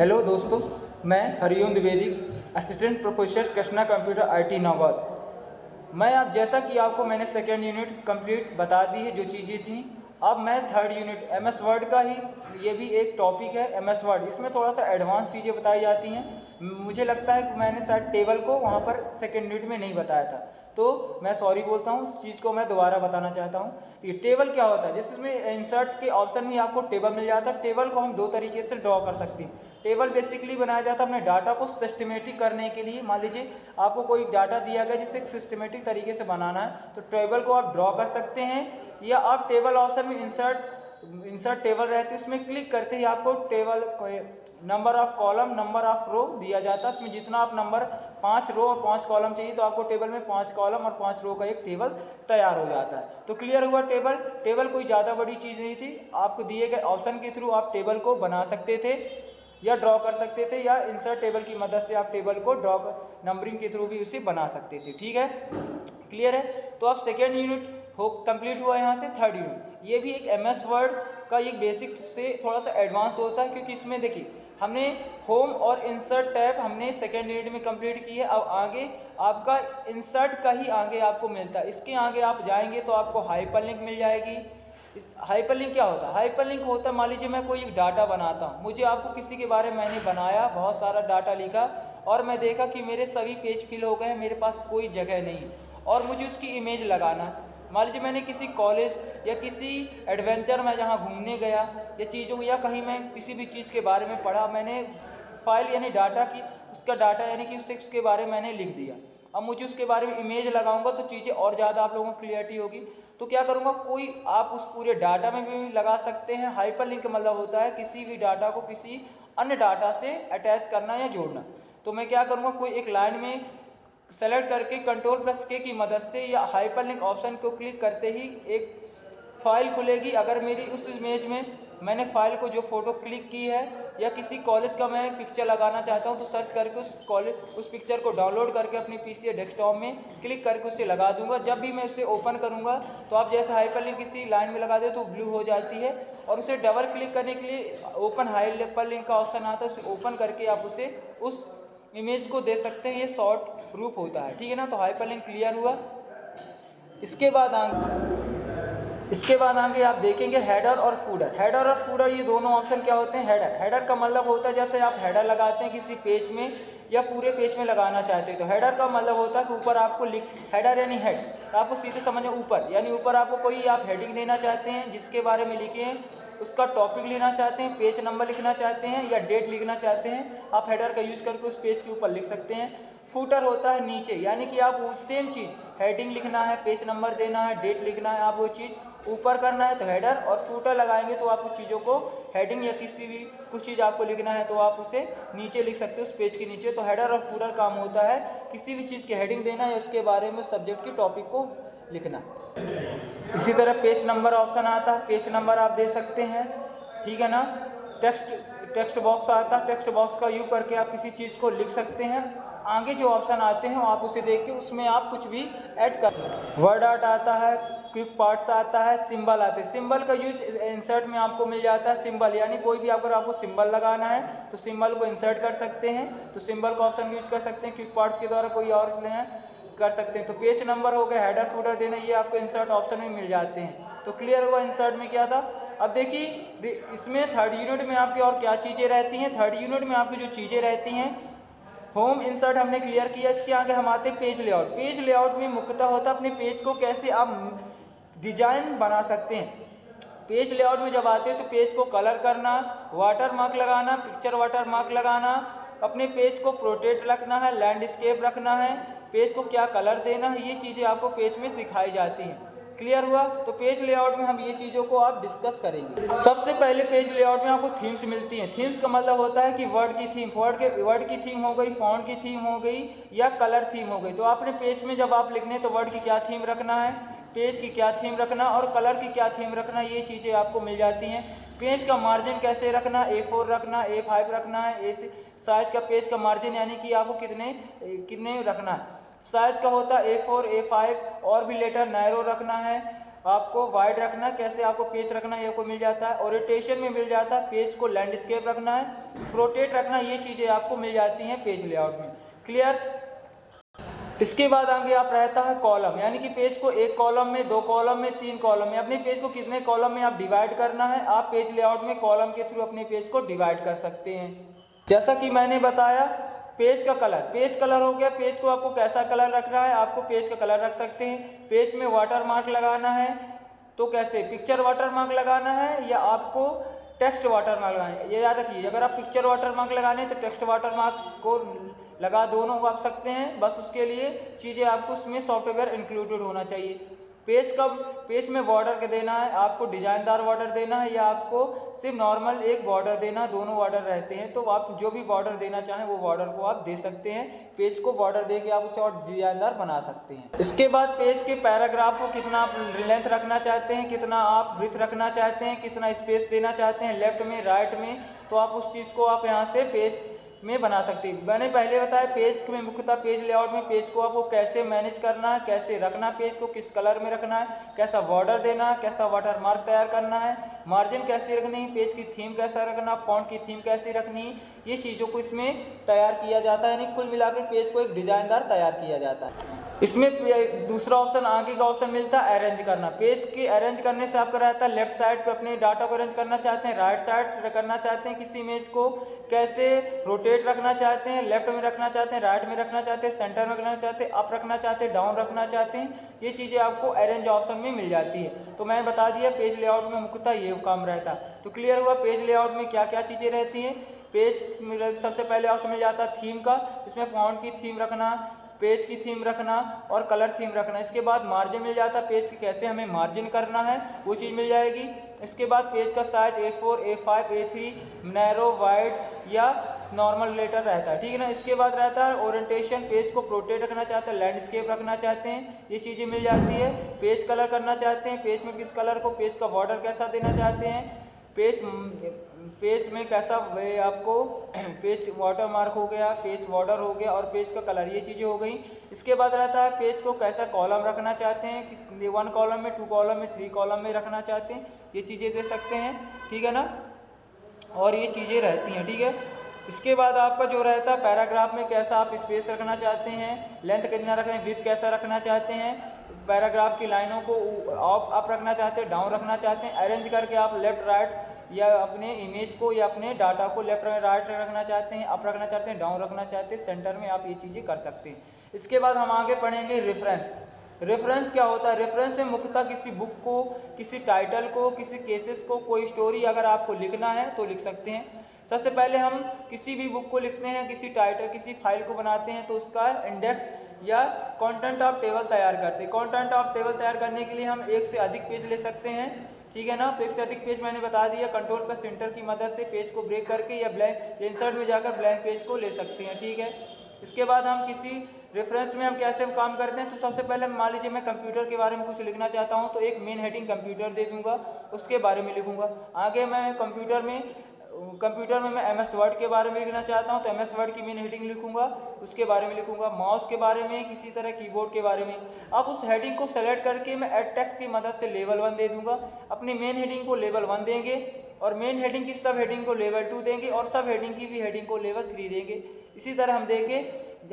Hello दोस्तों, मैं Hariom Dwivedi, assistant professor Krishna computer IT Naugaon. मैं अब जैसा कि आपको मैंने सेकेंड यूनिट कंप्लीट बता दी है जो चीज़ें थी, अब मैं थर्ड यूनिट एमएस वर्ड का ही, ये भी एक टॉपिक है एमएस वर्ड। इसमें थोड़ा सा एडवांस चीज़ें बताई जाती हैं। मुझे लगता है कि मैंने शायद टेबल को वहाँ पर सेकेंड यूनिट में नहीं बताया था, तो मैं सॉरी बोलता हूँ। उस चीज़ को मैं दोबारा बताना चाहता हूँ। ये टेबल क्या होता है, जिसमें इंसर्ट के ऑप्शन में आपको टेबल मिल जाता है। टेबल को हम दो तरीके से ड्रॉ कर सकते हैं। टेबल बेसिकली बनाया जाता है अपने डाटा को सिस्टमेटिक करने के लिए। मान लीजिए आपको कोई डाटा दिया गया जिसे एक सिस्टमेटिक तरीके से बनाना है, तो टेबल को आप ड्रॉ कर सकते हैं। या आप टेबल ऑप्शन में इंसर्ट टेबल रहती है, उसमें क्लिक करते ही आपको table number of column, number of row दिया जाता है। उसमें जितना आप नंबर 5 रो और 5 कॉलम चाहिए, तो आपको टेबल में 5 कॉलम और 5 रो का एक टेबल तैयार हो जाता है। तो क्लियर हुआ टेबल कोई ज़्यादा बड़ी चीज़ नहीं थी। आपको दिए गए ऑप्शन के थ्रू आप टेबल को बना सकते थे या ड्रॉ कर सकते थे, या इंसर्ट टेबल की मदद से आप टेबल को ड्रॉ नंबरिंग के थ्रू भी उसे बना सकते थे। ठीक है, क्लियर है। तो अब सेकेंड यूनिट हो कंप्लीट हुआ। यहाँ से थर्ड यूनिट, ये भी एक एमएस वर्ड का एक बेसिक से थोड़ा सा एडवांस होता है, क्योंकि इसमें देखिए हमने होम और इंसर्ट टैब हमने सेकेंड यूनिट में कंप्लीट की है। अब आगे आपका इंसर्ट का ही आगे आपको मिलता है। इसके आगे आप जाएंगे तो आपको हाइपरलिंक मिल जाएगी। इस हाइपरलिंक क्या होता है? हाइपरलिंक होता है, मान लीजिए मैं कोई एक डाटा बनाता हूँ, मुझे आपको किसी के बारे में मैंने बनाया, बहुत सारा डाटा लिखा, और मैं देखा कि मेरे सभी पेज फिल हो गए हैं, मेरे पास कोई जगह नहीं है, और मुझे उसकी इमेज लगाना है। मान लीजिए मैंने किसी कॉलेज या किसी एडवेंचर में जहाँ घूमने गया या चीज़ों, या कहीं मैं किसी भी चीज़ के बारे में पढ़ा, मैंने फाइल यानी डाटा की, उसका डाटा यानी कि उसके बारे में मैंने लिख दिया। अब मुझे उसके बारे में इमेज लगाऊंगा तो चीज़ें और ज़्यादा आप लोगों को क्लियरिटी होगी। तो क्या करूँगा, कोई आप उस पूरे डाटा में भी लगा सकते हैं। हाइपरलिंक मतलब होता है किसी भी डाटा को किसी अन्य डाटा से अटैच करना या जोड़ना। तो मैं क्या करूँगा, कोई एक लाइन में सेलेक्ट करके Ctrl+K की मदद से या हाइपरलिंक ऑप्शन को क्लिक करते ही एक फ़ाइल खुलेगी। अगर मेरी उस इमेज में मैंने फ़ाइल को जो फ़ोटो क्लिक की है, या किसी कॉलेज का मैं पिक्चर लगाना चाहता हूं, तो सर्च करके उस पिक्चर को डाउनलोड करके अपने पीसी या डेस्कटॉप में क्लिक करके उसे लगा दूंगा। जब भी मैं उसे ओपन करूंगा, तो आप जैसे हाइपरलिंक किसी लाइन में लगा दे तो ब्लू हो जाती है, और उसे डबल क्लिक करने के लिए ओपन हाइपरलिंक का ऑप्शन आता है, उसे ओपन करके आप उसे उस इमेज को दे सकते हैं। ये शॉर्ट प्रूफ होता है, ठीक है ना। तो हाइपरलिंक क्लियर हुआ। इसके बाद आगे आप देखेंगे हेडर और फूडर। हेडर और फूडर ये दोनों ऑप्शन क्या होते हैं? हेडर का मतलब होता है जैसे आप हेडर लगाते हैं किसी पेज में या पूरे पेज में लगाना चाहते हैं, तो हेडर का मतलब होता है कि ऊपर आपको हेडर यानी हेड, आपको सीधे समझ में ऊपर, यानी ऊपर आपको कोई आप हेडिंग देना चाहते हैं जिसके बारे में लिखे हैं, उसका टॉपिक लेना चाहते हैं, पेज नंबर लिखना चाहते हैं या डेट लिखना चाहते हैं, आप हेडर का यूज़ करके उस पेज के ऊपर लिख सकते हैं। फूटर होता है नीचे, यानी कि आप वो सेम चीज़, हेडिंग लिखना है, पेज नंबर देना है, डेट लिखना है, आप वो चीज़ ऊपर करना है तो हेडर, और फूटर लगाएंगे तो आप उस चीज़ों को हेडिंग या किसी भी कुछ चीज़ आपको लिखना है तो आप उसे नीचे लिख सकते हो उस पेज के नीचे। तो हेडर और फूटर काम होता है किसी भी चीज़ की हेडिंग देना या उसके बारे में सब्जेक्ट के टॉपिक को लिखना। इसी तरह पेज नंबर ऑप्शन आता है, पेज नंबर आप दे सकते हैं, ठीक है ना। टेक्स्ट बॉक्स आता है, टेक्स्ट बॉक्स का यूज करके आप किसी चीज़ को लिख सकते हैं। आगे जो ऑप्शन आते हैं आप उसे देख के उसमें आप कुछ भी ऐड कर। वर्ड आर्ट आता है, क्विक पार्ट्स आता है, सिंबल आते हैं। सिंबल का यूज इंसर्ट में आपको मिल जाता है। सिंबल यानी कोई भी अगर आपको सिंबल लगाना है तो सिंबल को इंसर्ट कर सकते हैं, तो सिंबल का ऑप्शन यूज कर सकते हैं। क्विक पार्ट्स के द्वारा कोई और कर सकते हैं। तो पेज नंबर हो गया, हेडर फूटर देना, ये आपको इंसर्ट ऑप्शन में मिल जाते हैं। तो क्लियर हुआ इंसर्ट में क्या था। अब देखिए इसमें थर्ड यूनिट में आपकी और क्या चीज़ें रहती हैं। थर्ड यूनिट में आपकी जो चीज़ें रहती हैं, होम इंसर्ट हमने क्लियर किया। इसके आगे हम आते हैं पेज लेआउट। पेज लेआउट में मुख्यतः होता है अपने पेज को कैसे आप डिजाइन बना सकते हैं। पेज लेआउट में जब आते हैं तो पेज को कलर करना, वाटर मार्क लगाना, पिक्चर वाटर मार्क लगाना, अपने पेज को प्रोटेक्ट रखना है, लैंडस्केप रखना है, पेज को क्या कलर देना है, ये चीज़ें आपको पेज में दिखाई जाती हैं। क्लियर हुआ। तो पेज लेआउट में हम ये चीज़ों को आप डिस्कस करेंगे। सबसे पहले पेज लेआउट में आपको थीम्स मिलती हैं। थीम्स का मतलब होता है कि वर्ड की थीम, वर्ड की थीम हो गई, फॉन्ट की थीम हो गई या कलर थीम हो गई। तो आपने पेज में जब आप लिखने तो वर्ड की क्या थीम रखना है, पेज की क्या थीम रखना और कलर की क्या थीम रखना, ये चीज़ें आपको मिल जाती हैं। पेज का मार्जिन कैसे रखना, A4 रखना, A5 रखना है, साइज का पेज का मार्जिन यानी कि आपको कितने रखना है। साइज का होता है A4 A5, और भी लेटर नैरो रखना है, आपको वाइड रखना है, कैसे आपको पेज रखना है ये आपको मिल जाता है। ओरिएंटेशन में मिल जाता है, पेज को लैंडस्केप रखना है, रोटेट रखना, ये चीज़ें आपको मिल जाती हैं पेज लेआउट में। क्लियर। इसके बाद आगे आप रहता है कॉलम, यानी कि पेज को एक कॉलम में, दो कॉलम में, तीन कॉलम में, अपने पेज को कितने कॉलम में आप डिवाइड करना है, आप पेज लेआउट में कॉलम के थ्रू अपने पेज को डिवाइड कर सकते हैं। जैसा कि मैंने बताया पेज का कलर, पेज कलर हो गया, पेज को आपको कैसा कलर रखना है, आपको पेज का कलर रख सकते हैं। पेज में वाटर मार्क लगाना है तो कैसे, पिक्चर वाटर मार्क लगाना है या आपको टेक्स्ट वाटर मार्क लगाना है। ये याद रखिए, अगर आप पिक्चर वाटर मार्क लगाने तो टेक्स्ट वाटर मार्क को लगा, दोनों आप सकते हैं, बस उसके लिए चीज़ें आपको उसमें सॉफ्टवेयर इंक्लूडेड होना चाहिए। पेज में बॉर्डर के देना है, आपको डिजाइनदार बॉर्डर देना है या आपको सिर्फ नॉर्मल एक बॉर्डर देना, दोनों बॉर्डर रहते हैं तो आप जो भी बॉर्डर देना चाहें वो बॉर्डर को आप दे सकते हैं। पेज को बॉर्डर दे के आप उसे और डिजाइनदार बना सकते हैं। इसके बाद पेज के पैराग्राफ को कितना आप लेंथ रखना चाहते हैं, कितना आप ब्रीथ रखना चाहते हैं, कितना स्पेस देना चाहते हैं लेफ्ट में राइट में, तो आप उस चीज़ को आप यहाँ से पेज में बना सकते हैं। मैंने पहले बताया पेज में मुख्यतः पेज लेआउट में पेज को आपको कैसे मैनेज करना है, कैसे रखना, पेज को किस कलर में रखना है, कैसा बॉर्डर देना है, कैसा वाटर मार्क तैयार करना है, मार्जिन कैसे रखनी है, पेज की थीम कैसा रखना, फॉन्ट की थीम कैसे रखनी है, ये चीज़ों को इसमें तैयार किया जाता है। यानी कुल मिलाकर पेज को एक डिज़ाइनदार तैयार किया जाता है। इसमें दूसरा ऑप्शन आगे का ऑप्शन मिलता है अरेंज करना। पेज के अरेंज करने से आपका रहता है लेफ्ट साइड पे अपने डाटा को अरेंज करना चाहते हैं, राइट साइड करना चाहते हैं, किसी इमेज को कैसे रोटेट रखना चाहते हैं, लेफ्ट में रखना चाहते हैं, राइट में रखना चाहते हैं, सेंटर में रखना चाहते हैं, अप रखना चाहते हैं, डाउन रखना चाहते हैं, ये चीज़ें आपको अरेंज ऑप्शन में मिल जाती है। तो मैंने बता दिया पेज लेआउट में मुख्यतः ये काम रहता है। तो क्लियर हुआ पेज लेआउट में क्या क्या चीज़ें रहती हैं। पेज में सबसे पहले ऑप्शन मिल जाता है थीम का, जिसमें फॉन्ट की थीम रखना, पेज की थीम रखना और कलर थीम रखना। इसके बाद मार्जिन मिल जाता है, पेज की कैसे हमें मार्जिन करना है वो चीज़ मिल जाएगी। इसके बाद पेज का size A4, A5, A3, narrow, wide या नॉर्मल लेटर रहता है, ठीक है ना। इसके बाद रहता है ओरिएंटेशन, पेज को प्रोटेक्ट रखना चाहते हैं, लैंडस्केप रखना चाहते हैं, ये चीज़ें मिल जाती है। पेज कलर करना चाहते हैं, पेज में किस कलर को, पेज का बॉर्डर कैसा देना चाहते हैं, पेज में कैसा आपको पेज वाटर मार्क हो गया, पेज बॉर्डर हो गया और पेज का कलर, ये चीज़ें हो गई। इसके बाद रहता है पेज को कैसा कॉलम रखना चाहते हैं, कि 1 कॉलम में, 2 कॉलम में, 3 कॉलम में रखना चाहते हैं, ये चीज़ें दे सकते हैं, ठीक है ना। और ये चीज़ें रहती हैं, ठीक है। इसके बाद आपका जो रहता है पैराग्राफ में कैसा आप स्पेस रखना चाहते हैं, लेंथ कितना रखना है, विड्थ कैसा रखना चाहते हैं, पैराग्राफ की लाइनों को अप रखना चाहते हैं, डाउन रखना चाहते हैं, अरेंज करके आप लेफ्ट राइट या अपने इमेज को या अपने डाटा को लेफ्ट राइट रखना चाहते हैं, अप रखना चाहते हैं, डाउन रखना चाहते हैं, सेंटर में आप ये चीज़ें कर सकते हैं। इसके बाद हम आगे पढ़ेंगे रेफरेंस। रेफरेंस क्या होता है। रेफरेंस में मुख्यतः किसी बुक को, किसी टाइटल को, किसी केसेस को, कोई स्टोरी अगर आपको लिखना है तो लिख सकते हैं। सबसे पहले हम किसी भी बुक को लिखते हैं, किसी टाइटल, किसी फाइल को बनाते हैं तो उसका इंडेक्स या कंटेंट ऑफ टेबल तैयार करते हैं। कंटेंट ऑफ टेबल तैयार करने के लिए हम एक से अधिक पेज ले सकते हैं, ठीक है ना। तो एक से अधिक पेज मैंने बता दिया, कंट्रोल प्लस एंटर की मदद से पेज को ब्रेक करके या ब्लैंक इंसर्ट में जाकर ब्लैंक पेज को ले सकते हैं, ठीक है। इसके बाद हम किसी रेफरेंस में हम कैसे काम करते हैं, तो सबसे पहले मान लीजिए मैं कंप्यूटर के बारे में कुछ लिखना चाहता हूं तो एक मेन हेडिंग कंप्यूटर दे दूंगा, उसके बारे में लिखूंगा। आगे मैं कंप्यूटर में मैं MS वर्ड के बारे में लिखना चाहता हूं तो MS वर्ड की मेन हेडिंग लिखूंगा, उसके बारे में लिखूंगा। माउस के बारे में, किसी तरह कीबोर्ड के बारे में। अब उस हेडिंग को सेलेक्ट करके मैं एड टेक्स्ट की मदद से लेवल 1 दे दूंगा। अपनी मेन हेडिंग को लेवल 1 देंगे और मेन हेडिंग की सब हेडिंग को लेवल 2 देंगे और सब हेडिंग की भी हेडिंग को लेवल 3 देंगे। इसी तरह हम देंगे।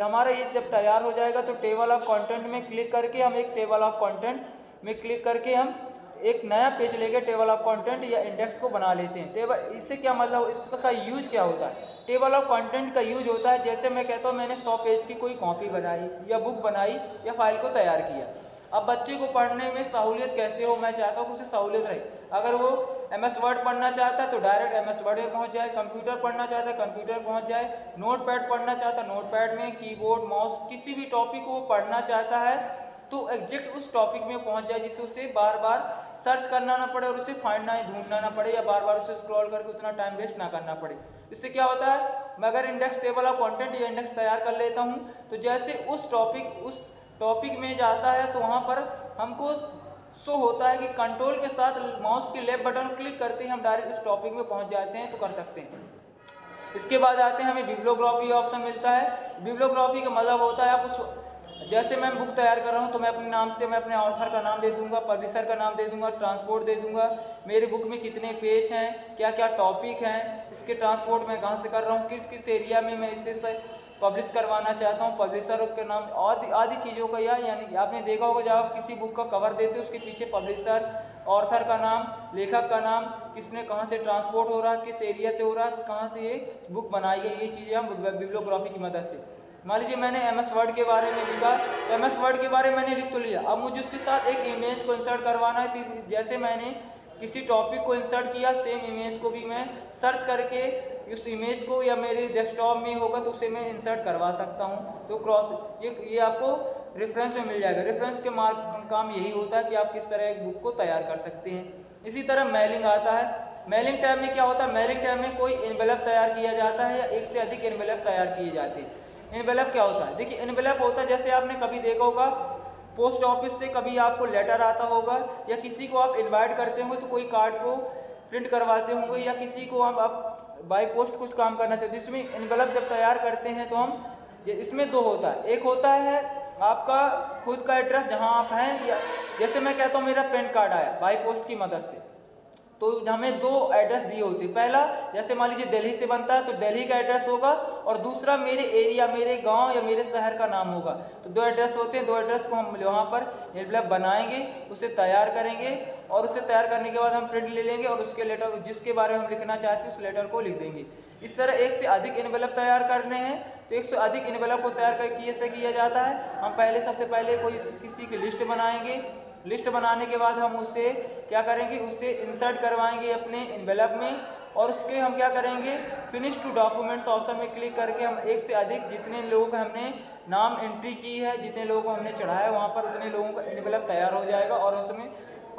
हमारा ये जब तैयार हो जाएगा तो टेबल ऑफ कंटेंट में क्लिक करके हम एक टेबल ऑफ कंटेंट में क्लिक करके हम एक नया पेज लेके टेबल ऑफ कंटेंट या इंडेक्स को बना लेते हैं। टेबल, इससे क्या मतलब, इसका यूज क्या होता है। टेबल ऑफ कंटेंट का यूज होता है, जैसे मैं कहता हूँ मैंने 100 पेज की कोई कॉपी बनाई या बुक बनाई या फाइल को तैयार किया। अब बच्चे को पढ़ने में सहूलियत कैसे हो, मैं चाहता हूँ कि उसे सहूलियत रहे। अगर वो MS वर्ड पढ़ना चाहता है तो डायरेक्ट MS वर्ड में पहुँच जाए, कंप्यूटर पढ़ना चाहता है कंप्यूटर पहुँच जाए, नोट पैड पढ़ना चाहता है नोट पैड में, कीबोर्ड, माउस, किसी भी टॉपिक को वो पढ़ना चाहता है तो एग्जैक्ट उस टॉपिक में पहुंच जाए, जिससे उसे बार बार सर्च करना ना पड़े और उसे ढूंढना ना पड़े या बार बार उसे स्क्रॉल करके उतना टाइम वेस्ट ना करना पड़े। इससे क्या होता है, मैं अगर इंडेक्स टेबल ऑफ कंटेंट या इंडेक्स तैयार कर लेता हूं तो जैसे उस टॉपिक में जाता है तो वहां पर हमको शो होता है कि कंट्रोल के साथ माउस के लेफ्ट बटन क्लिक करते ही हम डायरेक्ट उस टॉपिक में पहुंच जाते हैं, तो कर सकते हैं। इसके बाद आते हैं हमें बिब्लियोग्राफी ऑप्शन मिलता है। बिब्लियोग्राफी का मतलब होता है आप उस जैसे मैं बुक तैयार कर रहा हूँ तो मैं अपने नाम से मैं अपने ऑथर का नाम दे दूंगा, पब्लिशर का नाम दे दूंगा, ट्रांसपोर्ट दे दूंगा, मेरे बुक में कितने पेज हैं, क्या क्या टॉपिक हैं, इसके ट्रांसपोर्ट मैं कहाँ से कर रहा हूँ, किस किस एरिया में मैं इसे पब्लिश करवाना चाहता हूँ, पब्लिशर के नाम आदि आदि चीज़ों का। यानी आपने देखा होगा जब आप किसी बुक का कवर देते हो उसके पीछे पब्लिशर, ऑथर का नाम, लेखक का नाम, किसने कहाँ से ट्रांसपोर्ट हो रहा है, किस एरिया से हो रहा है, कहाँ से ये बुक बनाई गई, ये चीज़ें हम बिब्लियोग्राफी की मदद से। मान लीजिए मैंने MS वर्ड के बारे में लिखा तो MS वर्ड के बारे में मैंने लिख तो लिया, अब मुझे उसके साथ एक इमेज को इंसर्ट करवाना है। जैसे मैंने किसी टॉपिक को इंसर्ट किया, सेम इमेज को भी मैं सर्च करके उस इमेज को या मेरे डेस्कटॉप में होगा तो उसे मैं इंसर्ट करवा सकता हूँ। तो क्रॉस ये आपको रेफरेंस में मिल जाएगा। रेफरेंस के काम यही होता है कि आप किस तरह एक बुक को तैयार कर सकते हैं। इसी तरह मेलिंग आता है। मेलिंग टैब में क्या होता है, मेलिंग टैब में कोई एनवेलप तैयार किया जाता है या एक से अधिक एनवेलप तैयार किए जाते हैं। एनवेलप क्या होता है, देखिए एनवेलप होता है जैसे आपने कभी देखा होगा पोस्ट ऑफिस से कभी आपको लेटर आता होगा या किसी को आप इनवाइट करते होंगे तो कोई कार्ड को प्रिंट करवाते होंगे या किसी को आप बाय पोस्ट कुछ काम करना चाहते हैं। इसमें एनवेलप जब तैयार करते हैं तो हम इसमें दो होता है, एक होता है आपका खुद का एड्रेस जहां आप हैं, या जैसे मैं कहता हूँ मेरा पैन कार्ड आया बाय पोस्ट की मदद से तो हमें दो एड्रेस दिए होते हैं। पहला जैसे मान लीजिए दिल्ली से बनता है तो दिल्ली का एड्रेस होगा और दूसरा मेरे एरिया, मेरे गांव या मेरे शहर का नाम होगा। तो दो एड्रेस होते हैं, दो एड्रेस को हम वहाँ पर एनवेलप बनाएंगे, उसे तैयार करेंगे और उसे तैयार करने के बाद हम प्रिंट ले लेंगे और उसके लेटर जिसके बारे में हम लिखना चाहते हैं उस लेटर को लिख देंगे। इस तरह एक से अधिक एनवेलप तैयार करने हैं तो एक से अधिक एनवेलप को तैयार करके कैसे किया जाता है, हम सबसे पहले कोई किसी की लिस्ट बनाएंगे। लिस्ट बनाने के बाद हम उसे क्या करेंगे, उसे इंसर्ट करवाएंगे अपने एनवेलप में और उसके हम क्या करेंगे फिनिश टू डॉक्यूमेंट्स ऑप्शन में क्लिक करके हम एक से अधिक जितने लोगों का हमने नाम एंट्री की है, जितने लोगों को हमने चढ़ाया वहाँ पर उतने लोगों का एनवेलप तैयार हो जाएगा और उसमें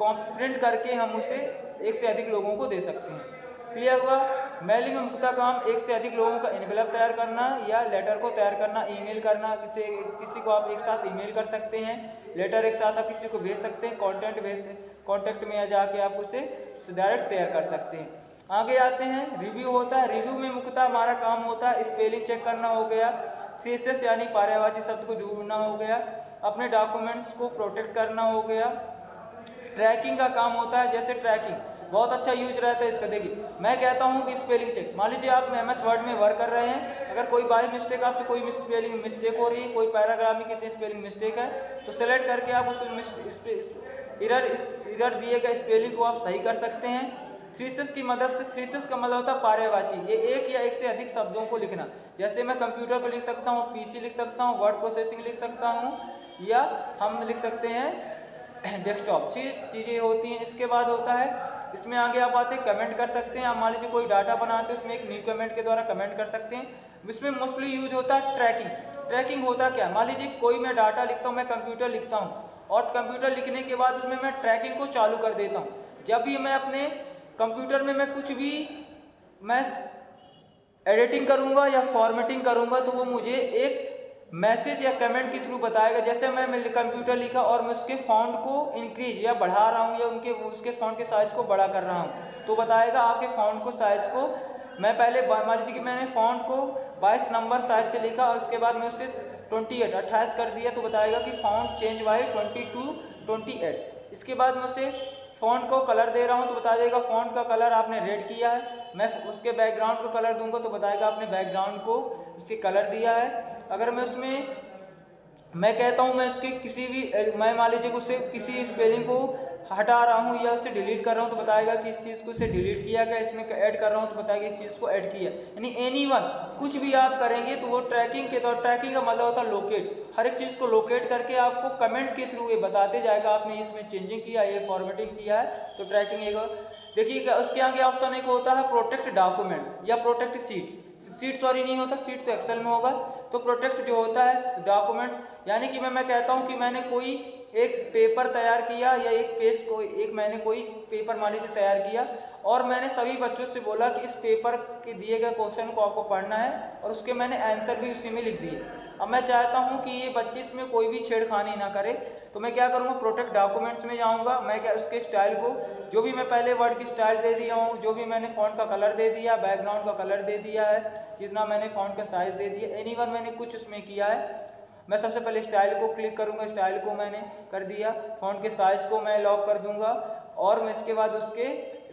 प्रिंट करके हम उसे एक से अधिक लोगों को दे सकते हैं। क्लियर हुआ। मेलिंग में मुख्यतः काम एक से अधिक लोगों का एनवेलप तैयार करना या लेटर को तैयार करना, ईमेल करना, किसी को आप एक साथ ईमेल कर सकते हैं, लेटर एक साथ आप किसी को भेज सकते हैं, कॉन्टेक्ट में जाके आप उसे डायरेक्ट शेयर कर सकते हैं। आगे आते हैं, रिव्यू होता है। रिव्यू में मुख्यतः हमारा काम होता है स्पेलिंग चेक करना हो गया, थीसिस यानी पर्यायवाची शब्द को ढूंढना हो गया, अपने डॉक्यूमेंट्स को प्रोटेक्ट करना हो गया। ट्रैकिंग का काम होता है, जैसे ट्रैकिंग बहुत अच्छा यूज रहता है इसका। देखिए मैं कहता हूँ कि स्पेलिंग चेक, मान लीजिए आप MS वर्ड में वर्क कर रहे हैं, अगर कोई बाय मिस्टेक आपसे कोई स्पेलिंग मिस्टेक हो रही है, कोई पैराग्राफ में कितनी स्पेलिंग मिस्टेक है तो सेलेक्ट करके आप उस इरर दिए गए स्पेलिंग को आप सही कर सकते हैं। थीसिस की मदद से, थीसिस का मतलब होता है पर्यायवाची, ये एक या एक से अधिक शब्दों को लिखना। जैसे मैं कंप्यूटर पर लिख सकता हूँ, PC लिख सकता हूँ, वर्ड प्रोसेसिंग लिख सकता हूँ या हम लिख सकते हैं डेस्कटॉप, चीज़ें होती हैं। इसके बाद होता है इसमें आगे आप आते हैं कमेंट कर सकते हैं। आप मान लीजिए कोई डाटा बनाते हैं उसमें एक न्यू कमेंट के द्वारा कमेंट कर सकते हैं। इसमें मोस्टली यूज होता है ट्रैकिंग। ट्रैकिंग होता क्या, मान लीजिए कोई मैं डाटा लिखता हूँ, मैं कंप्यूटर लिखता हूँ और कंप्यूटर लिखने के बाद उसमें मैं ट्रैकिंग को चालू कर देता हूँ। जब भी मैं अपने कंप्यूटर में मैं कुछ भी मैं एडिटिंग करूँगा या फॉर्मेटिंग करूँगा तो वो मुझे एक मैसेज या कमेंट के थ्रू बताएगा। जैसे मैं कंप्यूटर लिखा और मैं उसके फॉन्ट को इंक्रीज या बढ़ा रहा हूँ या उसके फॉन्ट के साइज को बड़ा कर रहा हूँ तो बताएगा आपके फॉन्ट को साइज को। मैं पहले मान लीजिए कि मैंने फॉन्ट को 22 नंबर साइज से लिखा और उसके बाद मैं उसे 28 कर दिया तो बताएगा कि फॉन्ट चेंज बाई 20 to 28। इसके बाद मैं उसे फॉन्ट को कलर दे रहा हूँ तो बता देगा फॉन्ट का कलर आपने रेड किया है। मैं उसके बैकग्राउंड को कलर दूंगा तो बताएगा आपने बैकग्राउंड को उसके कलर दिया है। अगर मैं उसमें मैं कहता हूँ मैं उसके किसी भी मैं मान लीजिए उससे किसी स्पेलिंग को हटा रहा हूँ या उसे डिलीट कर रहा हूँ तो बताएगा कि इस चीज़ को उसे डिलीट किया क्या, इसमें ऐड कर रहा हूँ तो बताएगा इस चीज़ को ऐड किया। यानी एनीवन कुछ भी आप करेंगे तो वो ट्रैकिंग के तौर, ट्रैकिंग का मतलब होता है लोकेट, हर एक चीज़ को लोकेट करके आपको कमेंट के थ्रू ये बताते जाएगा आपने इसमें चेंजिंग किया, ये फॉर्मेटिंग किया है तो ट्रैकिंग एक। देखिए उसके आगे ऑप्शन एक होता है प्रोटेक्ट डॉक्यूमेंट्स या प्रोटेक्ट सीट सॉरी नहीं होता, सीट तो एक्सेल में होगा। तो प्रोटेक्ट जो होता है डॉक्यूमेंट्स यानी कि मैं कहता हूँ कि मैंने कोई एक पेपर तैयार किया या एक पेज को मैंने कोई पेपर मान लीजिए तैयार किया और मैंने सभी बच्चों से बोला कि इस पेपर के दिए गए क्वेश्चन को आपको पढ़ना है और उसके मैंने आंसर भी उसी में लिख दिए। अब मैं चाहता हूं कि ये बच्चे इसमें कोई भी छेड़खानी ना करे तो मैं क्या करूंगा प्रोटेक्ट डॉक्यूमेंट्स में जाऊंगा। मैं क्या उसके स्टाइल को जो भी मैं पहले वर्ड की स्टाइल दे दिया हूँ, जो भी मैंने फॉन्ट का कलर दे दिया, बैकग्राउंड का कलर दे दिया है, जितना मैंने फॉन्ट का साइज दे दिया, एनीवन मैंने कुछ उसमें किया है मैं सबसे पहले स्टाइल को क्लिक करूँगा, स्टाइल को मैंने कर दिया, फ़ॉन्ट के साइज़ को मैं लॉक कर दूँगा और मैं इसके बाद उसके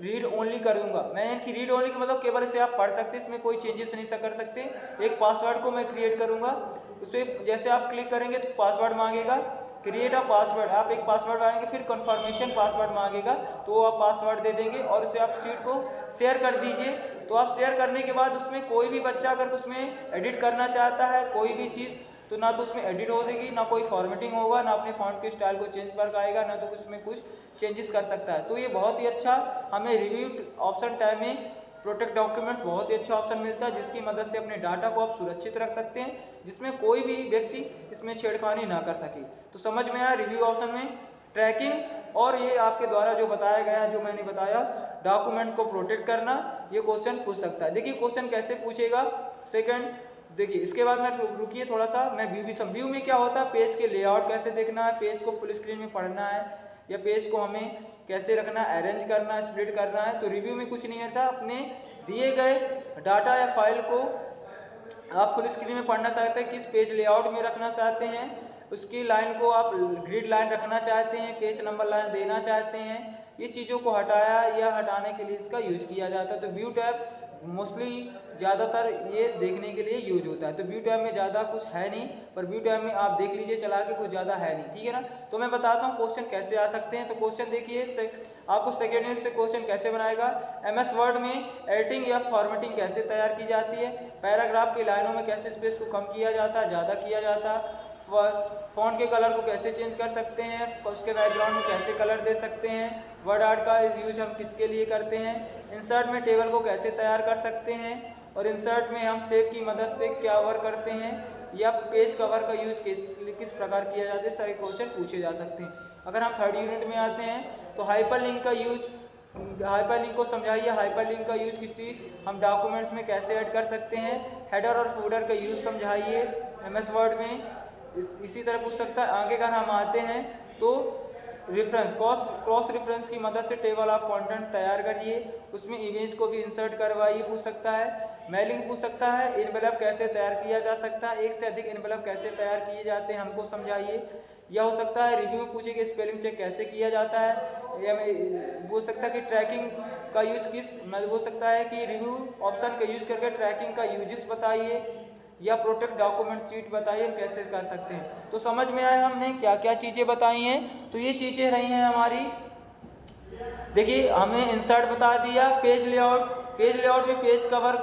रीड ओनली कर दूँगा। मैं इनकी रीड ओनली का मतलब केवल इसे आप पढ़ सकते हैं, इसमें कोई चेंजेस नहीं कर सकते। एक पासवर्ड को मैं क्रिएट करूँगा, उसे जैसे आप क्लिक करेंगे तो पासवर्ड मांगेगा, क्रिएट अ पासवर्ड, आप एक पासवर्ड डालेंगे, फिर कन्फर्मेशन पासवर्ड मांगेगा तो आप पासवर्ड दे देंगे और उसे आप शीट को शेयर कर दीजिए। तो आप शेयर करने के बाद उसमें कोई भी बच्चा अगर उसमें एडिट करना चाहता है कोई भी चीज़, तो ना तो उसमें एडिट हो जाएगी, ना कोई फॉर्मेटिंग होगा, ना अपने फॉन्ट के स्टाइल को चेंज कर पाएगा, ना तो उसमें कुछ चेंजेस कर सकता है। तो ये बहुत ही अच्छा हमें रिव्यू ऑप्शन टैब में प्रोटेक्ट डॉक्यूमेंट बहुत ही अच्छा ऑप्शन मिलता है, जिसकी मदद से अपने डाटा को आप सुरक्षित रख सकते हैं, जिसमें कोई भी व्यक्ति इसमें छेड़खानी ना कर सके। तो समझ में आया रिव्यू ऑप्शन में ट्रैकिंग और ये आपके द्वारा जो बताया गया है, जो मैंने बताया डॉक्यूमेंट को प्रोटेक्ट करना, ये क्वेश्चन पूछ सकता है। देखिए क्वेश्चन कैसे पूछेगा, सेकंड देखिए इसके बाद मैं रुकिए थोड़ा सा, मैं व्यू में क्या होता है, पेज के लेआउट कैसे देखना है, पेज को फुल स्क्रीन में पढ़ना है या पेज को हमें कैसे रखना है, अरेंज करना है, स्प्लिट करना है। तो रिव्यू में कुछ नहीं होता, अपने दिए गए डाटा या फाइल को आप फुल स्क्रीन में पढ़ना चाहते हैं, किस पेज लेआउट में रखना चाहते हैं, उसकी लाइन को आप ग्रिड लाइन रखना चाहते हैं, पेज नंबर लाइन देना चाहते हैं, इस चीज़ों को हटाया या हटाने के लिए इसका यूज किया जाता है। तो व्यू टैब मोस्टली ज़्यादातर ये देखने के लिए यूज होता है। तो व्यू टैब में ज़्यादा कुछ है नहीं, पर व्यू टैब में आप देख लीजिए चला के, कुछ ज़्यादा है नहीं, ठीक है ना। तो मैं बताता हूँ क्वेश्चन कैसे आ सकते हैं। तो क्वेश्चन देखिए, आपको सेकेंड यूनिट से क्वेश्चन कैसे बनाएगा, MS वर्ड में एडिटिंग या फॉर्मेटिंग कैसे तैयार की जाती है, पैराग्राफ की लाइनों में कैसे स्पेस को कम किया जाता है, ज़्यादा किया जाता है, फ़ॉन्ट के कलर को कैसे चेंज कर सकते हैं, उसके बैकग्राउंड में कैसे कलर दे सकते हैं, वर्ड आर्ट का यूज हम किसके लिए करते हैं, इंसर्ट में टेबल को कैसे तैयार कर सकते हैं, और इंसर्ट में हम शेप की मदद से क्या वर्क करते हैं, या पेज कवर का यूज किस प्रकार किया जाता है, सारे क्वेश्चन पूछे जा सकते हैं। अगर हम थर्ड यूनिट में आते हैं तो हाइपरलिंक का यूज, हाइपरलिंक को समझाइए, हाइपरलिंक का यूज किसी हम डॉक्यूमेंट्स में कैसे ऐड कर सकते हैं, हेडर और फूडर का यूज समझाइए MS वर्ड में। इसी तरह पूछ सकता है। आगे का हम आते हैं तो रेफरेंस, क्रॉस रेफरेंस की मदद से टेबल ऑफ कंटेंट तैयार करिए, उसमें इमेज को भी इंसर्ट करवाइए, पूछ सकता है। मेलिंग पूछ सकता है, एनवेलप कैसे तैयार किया जा सकता है, एक से अधिक एनवेलप कैसे तैयार किए जाते हैं हमको समझाइए। यह हो सकता है रिव्यू में पूछे कि स्पेलिंग चेक कैसे किया जाता है, या पूछ सकता है कि ट्रैकिंग का यूज मतलब हो सकता है कि रिव्यू ऑप्शन का यूज करके ट्रैकिंग का यूजेस बताइए, या प्रोटेक्ट डॉक्यूमेंट शीट बताइए हम कैसे कर सकते हैं। तो समझ में आया हमने क्या क्या चीज़ें बताई हैं। तो ये चीज़ें रही हैं हमारी, देखिए हमने इंसर्ट बता दिया, पेज लेआउट में पेज कवर,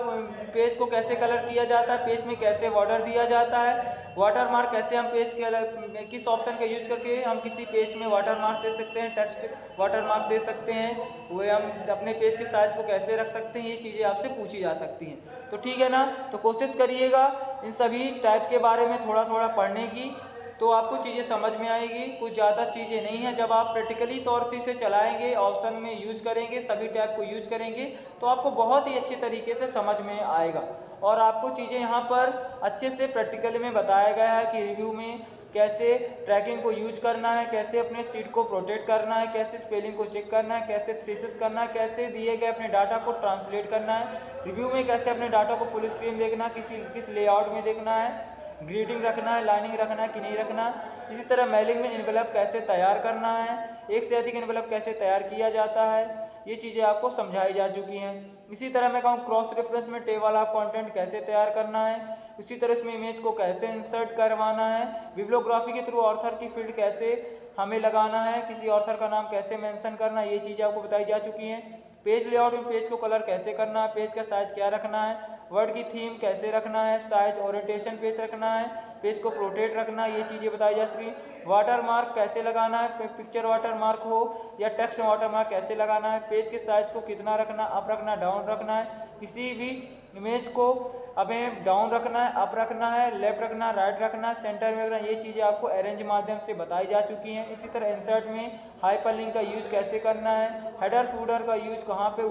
पेज को कैसे कलर किया जाता है, पेज में कैसे बॉर्डर दिया जाता है, वाटर मार्क कैसे हम पेज के किस ऑप्शन का यूज करके हम किसी पेज में वाटर मार्क दे सकते हैं, टेक्स्ट वाटर मार्क दे सकते हैं, वो हम अपने पेज के साइज को कैसे रख सकते हैं, ये चीज़ें आपसे पूछी जा सकती हैं। तो ठीक है ना, तो कोशिश करिएगा इन सभी टाइप के बारे में थोड़ा थोड़ा पढ़ने की, तो आपको चीज़ें समझ में आएगी। कुछ ज़्यादा चीज़ें नहीं हैं, जब आप प्रैक्टिकली तौर से इसे चलाएंगे, ऑप्शन में यूज़ करेंगे, सभी टैब को यूज़ करेंगे, तो आपको बहुत ही अच्छे तरीके से समझ में आएगा। और आपको चीज़ें यहाँ पर अच्छे से प्रैक्टिकली में बताया गया है कि रिव्यू में कैसे ट्रैकिंग को यूज करना है, कैसे अपने सीट को प्रोटेक्ट करना है, कैसे स्पेलिंग को चेक करना है, कैसे थ्रेसिस करना है, कैसे दिए गए अपने डाटा को ट्रांसलेट करना है, रिव्यू में कैसे अपने डाटा को फुल स्क्रीन देखना है, किस लेआउट में देखना है, ग्रीटिंग रखना है, लाइनिंग रखना है कि नहीं रखना। इसी तरह मेलिंग में एनवेलप कैसे तैयार करना है, एक से अधिक एनवेलप कैसे तैयार किया जाता है, ये चीज़ें आपको समझाई जा चुकी हैं। इसी तरह मैं कहूँ क्रॉस रेफरेंस में टेबल ऑफ कंटेंट कैसे तैयार करना है, इसी तरह इसमें इमेज को कैसे इंसर्ट करवाना है, बिब्लियोग्राफी के थ्रू ऑथर की फील्ड कैसे हमें लगाना है, किसी ऑथर का नाम कैसे मेंशन करना है, ये चीज़ें आपको बताई जा चुकी हैं। पेज लेआउट में पेज को कलर कैसे करना है, पेज का साइज क्या रखना है, वर्ड की थीम कैसे रखना है, साइज ओरिएंटेशन पेज रखना है, पेज को प्रोटेक्ट रखना है, ये चीज़ें बताई जा चुकी। वाटर मार्क कैसे लगाना है, पिक्चर वाटर मार्क हो या टेक्स्ट वाटर मार्क कैसे लगाना है, पेज के साइज को कितना रखना, अप रखना, डाउन रखना है, किसी भी इमेज को हमें डाउन रखना है, अप रखना है, लेफ्ट रखना, राइट रखना है, सेंटर में रखना, ये चीज़ें आपको अरेंज माध्यम से बताई जा चुकी हैं। इसी तरह इंसर्ट में हाइपरलिंक का यूज कैसे करना है, हेडर फूडर का यूज कहाँ पे,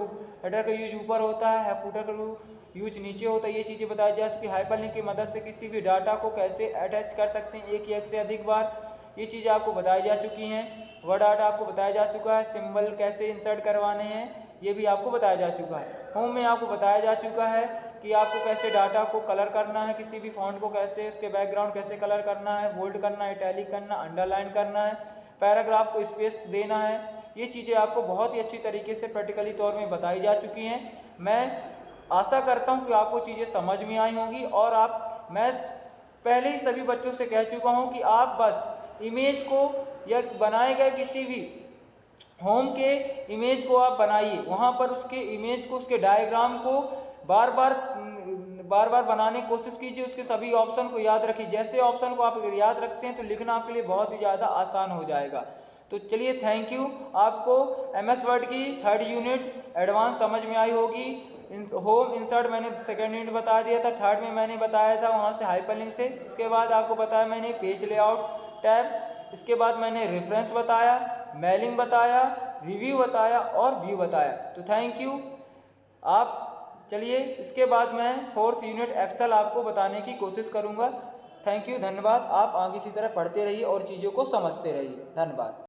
हेडर का यूज ऊपर होता है, फूडर का यूज नीचे होता है, ये चीज़ें बताई जा चुकी। हाइपरलिंक की मदद से किसी भी डाटा को कैसे अटैच कर सकते हैं एक या एक से अधिक बार, ये चीज़ें आपको बताई जा चुकी हैं। वर्ड आर्ट आपको बताया जा चुका है, सिंबल कैसे इंसर्ट करवाने हैं ये भी आपको बताया जा चुका है। होम में आपको बताया जा चुका है कि आपको कैसे डाटा को कलर करना है, किसी भी फॉन्ट को कैसे, उसके बैकग्राउंड कैसे कलर करना है, बोल्ड करना है, इटैलिक करना, अंडरलाइन करना है, पैराग्राफ को स्पेस देना है। ये चीज़ें आपको बहुत ही अच्छी तरीके से प्रैक्टिकली तौर में बताई जा चुकी हैं। मैं आशा करता हूँ कि आपको चीज़ें समझ में आई होंगी और मैं पहले ही सभी बच्चों से कह चुका हूँ कि आप बस इमेज को या बनाए गए किसी भी होम के इमेज को आप बनाइए, वहाँ पर उसके इमेज को, उसके डायग्राम को बार बार बनाने की कोशिश कीजिए, उसके सभी ऑप्शन को याद रखिए। जैसे ऑप्शन को आप अगर याद रखते हैं तो लिखना आपके लिए बहुत ही ज़्यादा आसान हो जाएगा। तो चलिए, थैंक यू। आपको MS वर्ड की 3rd यूनिट एडवांस समझ में आई होगी। होम इंसर्ट मैंने 2nd यूनिट बता दिया था, 3rd में मैंने बताया था वहाँ से हाइपरलिंक से। इसके बाद आपको बताया मैंने पेज लेआउट टैब, इसके बाद मैंने रेफरेंस बताया, मेलिंग बताया, रिव्यू बताया और व्यू बताया। तो थैंक यू। आप चलिए, इसके बाद मैं 4th यूनिट एक्सेल आपको बताने की कोशिश करूँगा। थैंक यू, धन्यवाद। आप आगे इसी तरह पढ़ते रहिए और चीज़ों को समझते रहिए। धन्यवाद।